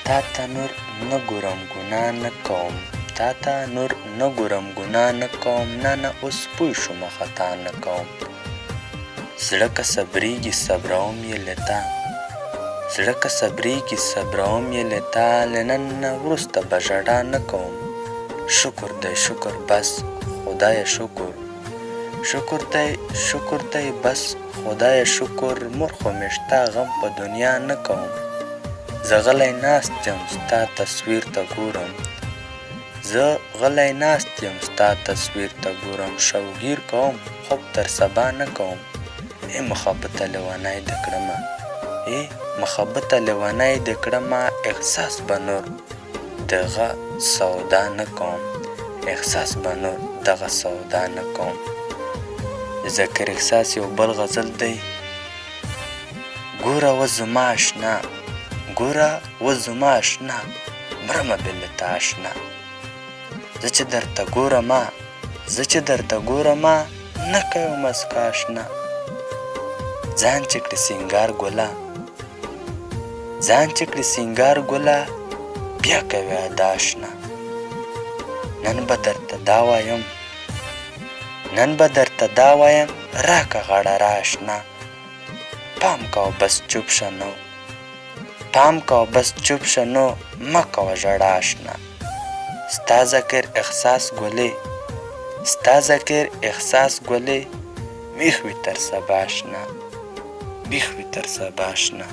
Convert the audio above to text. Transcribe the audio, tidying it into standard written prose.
تا ته نور نه ګورم ګناه نه کوم، تا ته نور نه ګورم ګناه نه کوم، نه نه اوس پوه شومه خطا نه کوم. زړه که صبرېږي صبروم یې له تا، زړه که صبرېږي صبروم یې له تا، له نن نه وروسته به ژړا نه کوم. شکر دی شکر بس خدایه شکر، شکر دی بس خدایه شکر، مور خو مې شته غم په دنیا نه کوم. زه غلی ناست یم ستا تصویر ته ګورم، زه غلی ناست یم ستا تصویر ته ګورم، شوګیر کوم خوب تر سبا نه کوم. ای محبته لیونی دې کړمه، ای محبته لیونی دې کړمه، احساس به نور دغه سودا نه کوم، احساس به نور دغه سودا نه کوم. ذکر احساس یو بل غزل دی. ګوره و زما اشنا، ګوره و زما اشنا، مرمه بې له تا اشنا. زه چې درته ګورمه، زه چې درته ګورمه، نه کوې مسکا اشنا. ځان چې کړې سینګار ګله، ځان چې کړې سینګار ګله، بیا کوې ادا اشنا. نن به درته دا وایم، نن به درته دا وایم، راکه غاړه را اشنا. پام کوه بس چوپ شه نو، پام کوه بس چوپ شه نو، مه کوه ژړا اشنا. ستا ذکر احساس ګلې، ستا ذکر احساس ګلې، بیخ وي تر سبا اشنا، بیخ وي تر سبا اشنا.